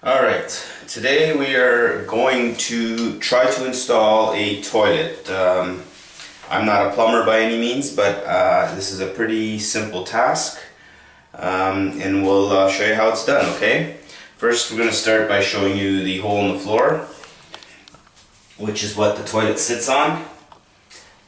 Alright, today we are going to try to install a toilet. I'm not a plumber by any means, but this is a pretty simple task, and we'll show you how it's done, okay? First we're going to start by showing you the hole in the floor, which is what the toilet sits on.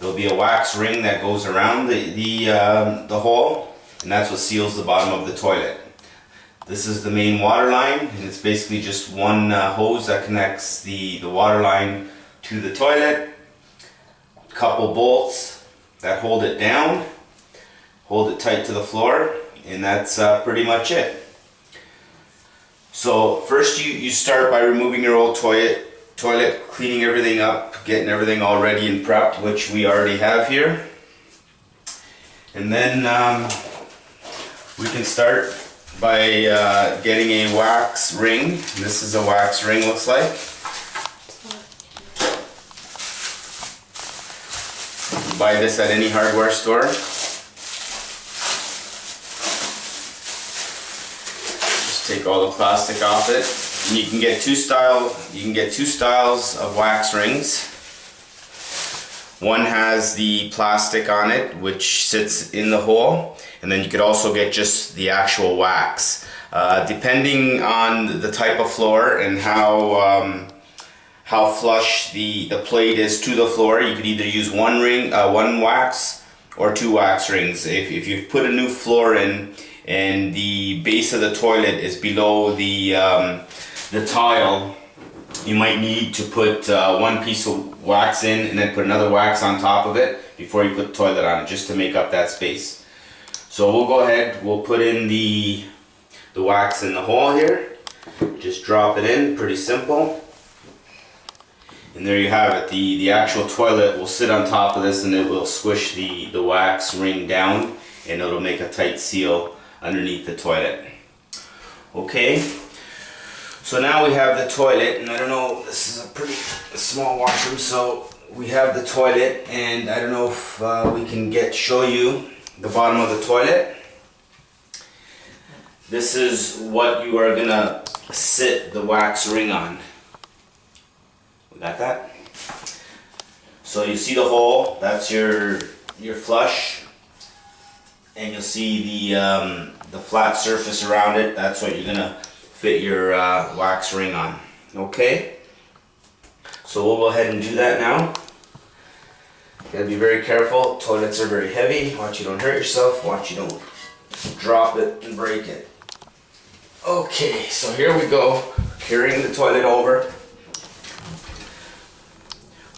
There'll be a wax ring that goes around the hole, and that's what seals the bottom of the toilet. This is the main water line, and it's basically just one hose that connects the water line to the toilet. A couple bolts that hold it down, hold it tight to the floor, and that's pretty much it. So first you start by removing your old toilet, cleaning everything up, getting everything all ready and prepped, which we already have here. And then we can start by getting a wax ring. This is a wax ring, looks like. You can buy this at any hardware store. Just take all the plastic off it. And you can get two styles of wax rings. One has the plastic on it, which sits in the hole, and then you could also get just the actual wax. Depending on the type of floor and how flush the plate is to the floor, you could either use one wax or two wax rings. If you've put a new floor in and the base of the toilet is below the tile, you might need to put one piece of wax in and then put another wax on top of it before you put the toilet on it, just to make up that space. So we'll go ahead, we'll put in the wax in the hole here. Just drop it in, pretty simple. And there you have it. The actual toilet will sit on top of this, and it will squish the wax ring down, and it'll make a tight seal underneath the toilet. Okay. So now we have the toilet, and I don't know, this is a pretty small washroom, so we have the toilet, and I don't know if we can show you the bottom of the toilet. This is what you are gonna sit the wax ring on. We got that? So you see the hole, that's your flush, and you'll see the flat surface around it. That's what you're gonna fit your wax ring on. Okay, so we'll go ahead and do that now. You gotta be very careful. Toilets are very heavy. Watch you don't hurt yourself. Watch you don't drop it and break it. Okay, so here we go, carrying the toilet over.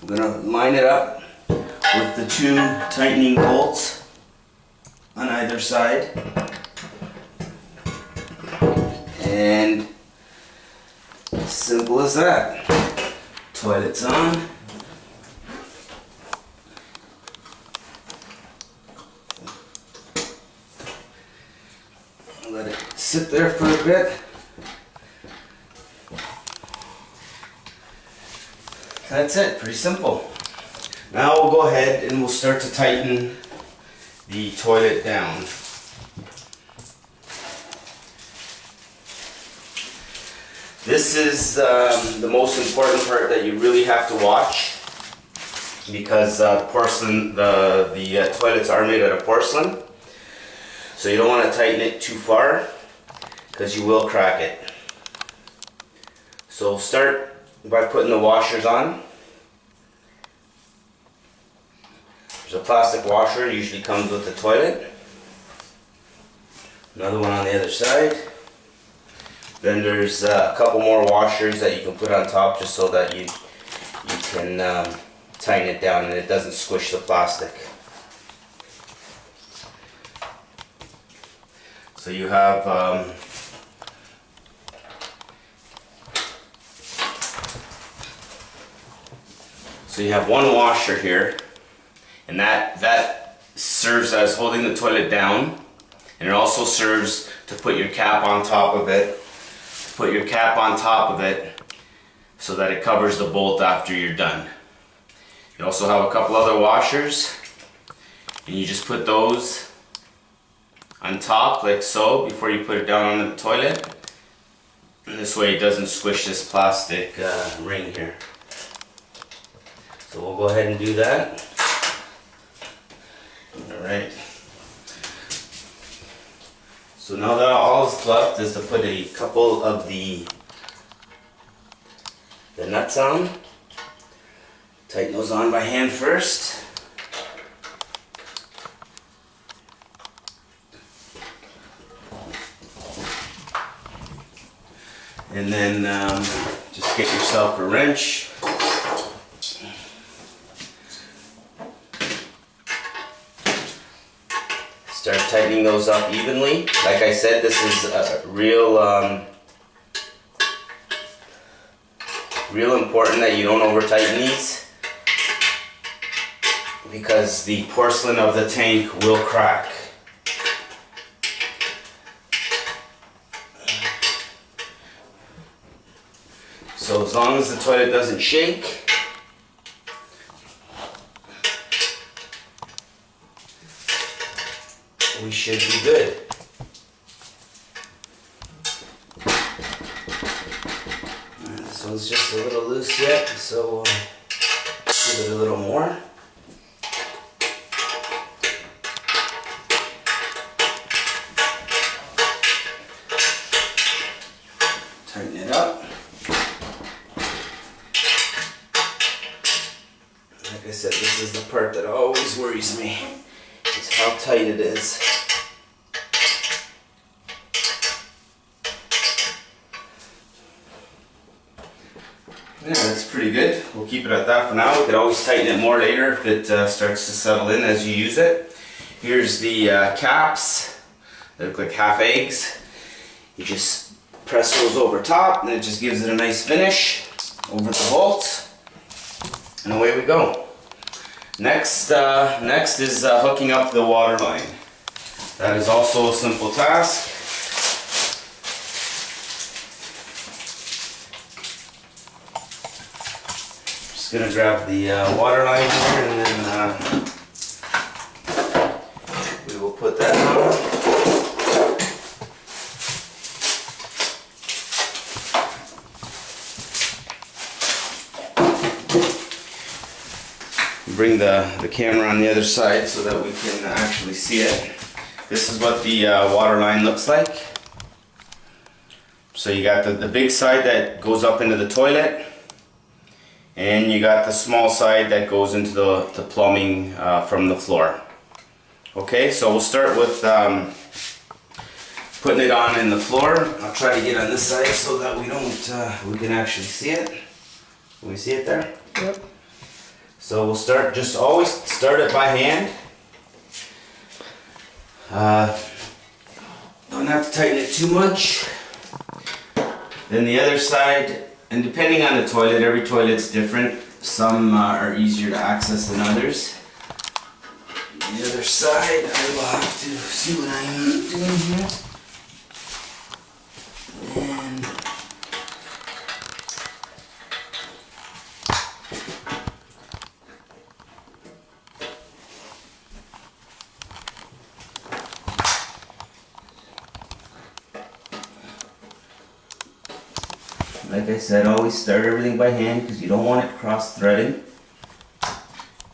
We're gonna line it up with the two tightening bolts on either side. And simple as that. Toilet's on. Let it sit there for a bit. That's it, pretty simple. Now we'll go ahead and we'll start to tighten the toilet down. This is the most important part that you really have to watch, because the toilets are made out of porcelain, so you don't want to tighten it too far because you will crack it. So start by putting the washers on. There's a plastic washer, usually comes with the toilet. Another one on the other side. Then there's a couple more washers that you can put on top, just so that you can tighten it down and it doesn't squish the plastic. So you have one washer here, and that serves as holding the toilet down, and it also serves to put your cap on top of it. Put your cap on top of it so that it covers the bolt after you're done. You also have a couple other washers, and you just put those on top like so before you put it down on the toilet. And this way it doesn't squish this plastic ring here. So we'll go ahead and do that. Alright. So now that all is left is to put a couple of the nuts on. Tighten those on by hand first. And then just get yourself a wrench. Start tightening those up evenly. Like I said, this is a real important that you don't over tighten these, because the porcelain of the tank will crack. So as long as the toilet doesn't shake, we should be good. This one's just a little loose yet, so give it a little more. Tighten it up. Like I said, this is the part that always worries me, is how tight it is. Yeah, that's pretty good. We'll keep it at that for now. We could always tighten it more later if it starts to settle in as you use it. Here's the caps. They look like half eggs. You just press those over top and it just gives it a nice finish over the bolt. And away we go. Next is hooking up the water line. That is also a simple task. Just gonna grab the water line here, and then we will put that on. Bring the camera on the other side so that we can actually see it. This is what the water line looks like. So you got the big side that goes up into the toilet, and you got the small side that goes into the plumbing from the floor. Okay, so we'll start with putting it on in the floor. I'll try to get on this side so that we don't, we can actually see it. Can we see it there? Yep. So we'll start, just always start it by hand. Don't have to tighten it too much. Then the other side, and depending on the toilet, every toilet's different. Some are easier to access than others. The other side, I will have to see what I'm doing here. And like I said, always start everything by hand because you don't want it cross-threading.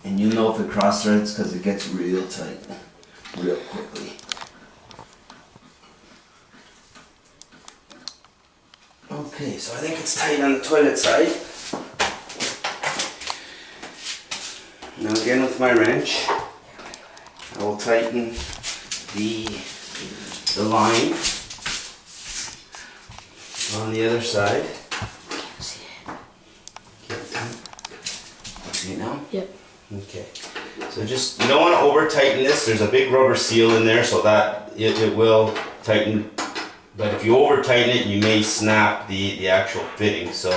And you know if it cross-threads because it gets real tight, real quickly. Okay, so I think it's tight on the toilet side. Now again with my wrench, I will tighten the line on the other side. See it now? Yep. Okay. So just, you don't want to over tighten this. There's a big rubber seal in there so that it will tighten. But if you over tighten it, you may snap the actual fitting. So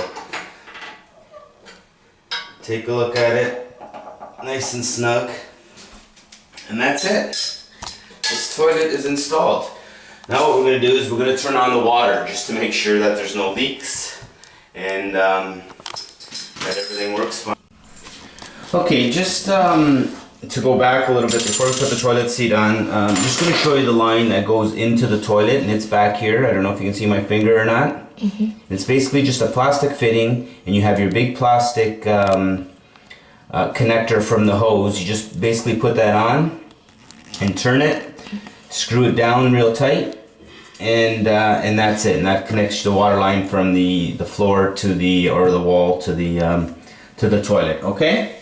take a look at it. Nice and snug. And that's it. This toilet is installed. Now what we're going to do is we're going to turn on the water just to make sure that there's no leaks and that everything works fine. Okay, just to go back a little bit before we put the toilet seat on, I'm just going to show you the line that goes into the toilet, and it's back here. I don't know if you can see my finger or not. It's basically just a plastic fitting, and you have your big plastic connector from the hose. You just basically put that on and turn it, screw it down real tight, and that's it. And that connects the water line from the floor to the wall to the toilet. Okay.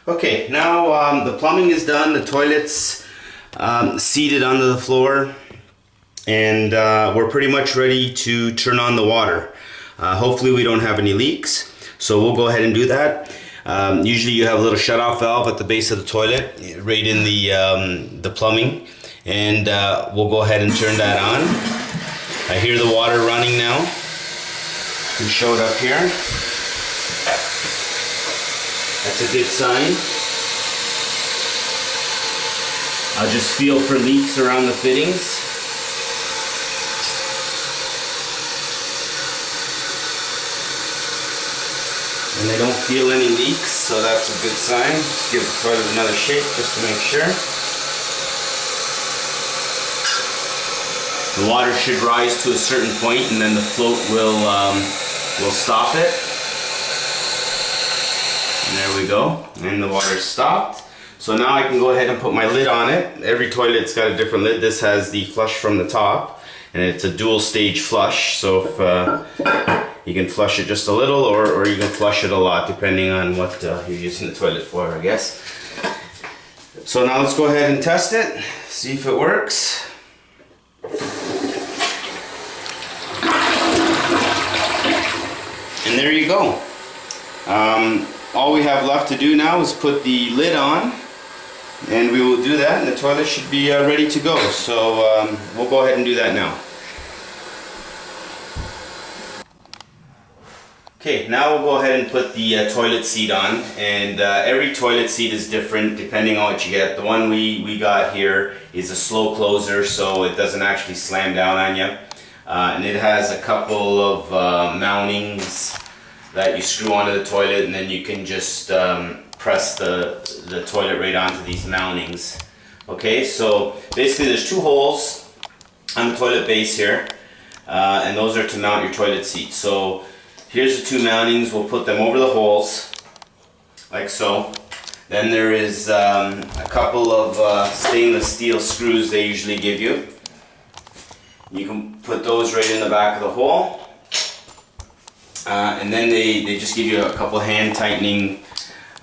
Okay, now the plumbing is done, the toilet's seated onto the floor, and we're pretty much ready to turn on the water. Hopefully we don't have any leaks, so we'll go ahead and do that. Usually you have a little shut-off valve at the base of the toilet, right in the plumbing, and we'll go ahead and turn that on. I hear the water running now. We show it up here. That's a good sign. I'll just feel for leaks around the fittings. And I don't feel any leaks, so that's a good sign. Just give the toilet another shake just to make sure. The water should rise to a certain point, and then the float will stop it. And there we go, and the water stopped. So now I can go ahead and put my lid on it. Every toilet's got a different lid. This has the flush from the top, and it's a dual stage flush. So if you can flush it just a little, or you can flush it a lot, depending on what you're using the toilet for, I guess. So now let's go ahead and test it, see if it works. And there you go. All we have left to do now is put the lid on, and we will do that, and the toilet should be ready to go. So we'll go ahead and do that now. Okay, now we'll go ahead and put the toilet seat on, and every toilet seat is different depending on what you get. The one we got here is a slow closer, so it doesn't actually slam down on you. And it has a couple of mountings that you screw onto the toilet, and then you can just press the toilet right onto these mountings. Okay, so basically there's two holes on the toilet base here, and those are to mount your toilet seat. So here's the two mountings. We'll put them over the holes, like so. Then there is a couple of stainless steel screws they usually give you. You can put those right in the back of the hole. And then they just give you a couple hand tightening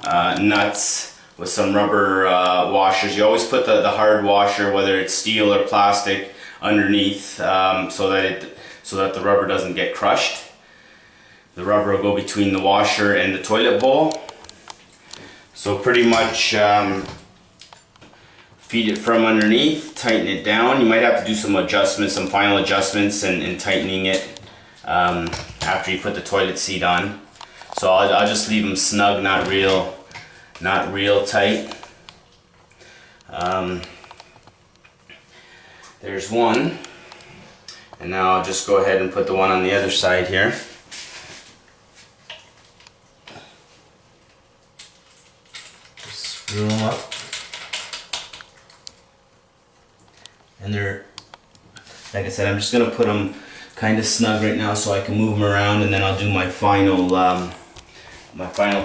nuts with some rubber washers. You always put the hard washer, whether it's steel or plastic, underneath so that the rubber doesn't get crushed. The rubber will go between the washer and the toilet bowl. So pretty much feed it from underneath, tighten it down. You might have to do some adjustments, some final adjustments in tightening it after you put the toilet seat on. So I'll just leave them snug, not real tight. There's one, and now I'll just go ahead and put the one on the other side here. Just screw them up, and they're, like I said, I'm just gonna put them kind of snug right now so I can move them around, and then I'll do my final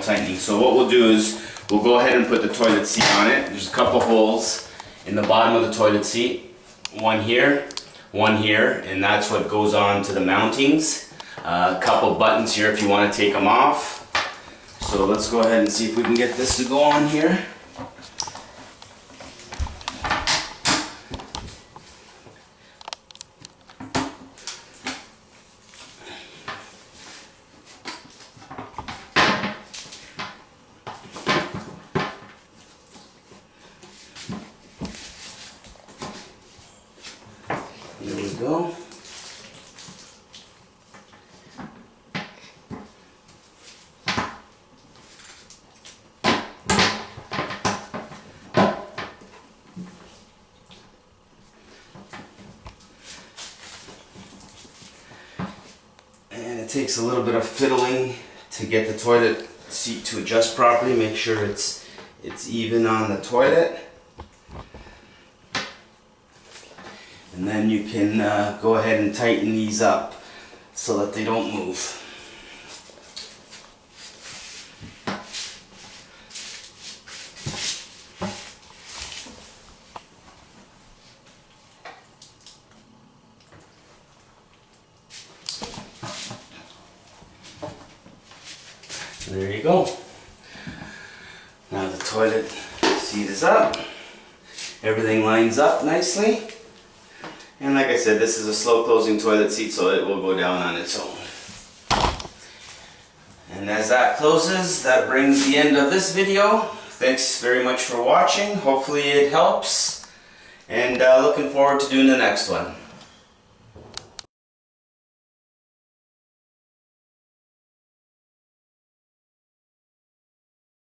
tightening. So what we'll do is we'll go ahead and put the toilet seat on it. There's a couple holes in the bottom of the toilet seat. One here, and that's what goes on to the mountings. A couple buttons here if you want to take them off. So let's go ahead and see if we can get this to go on here. There we go. And it takes a little bit of fiddling to get the toilet seat to adjust properly. Make sure it's it's even on the toilet. And then you can go ahead and tighten these up so that they don't move. There you go. Now the toilet seat is up. Everything lines up nicely. And like I said, this is a slow closing toilet seat, so it will go down on its own. And as that closes, that brings the end of this video. Thanks very much for watching. Hopefully it helps. And looking forward to doing the next one.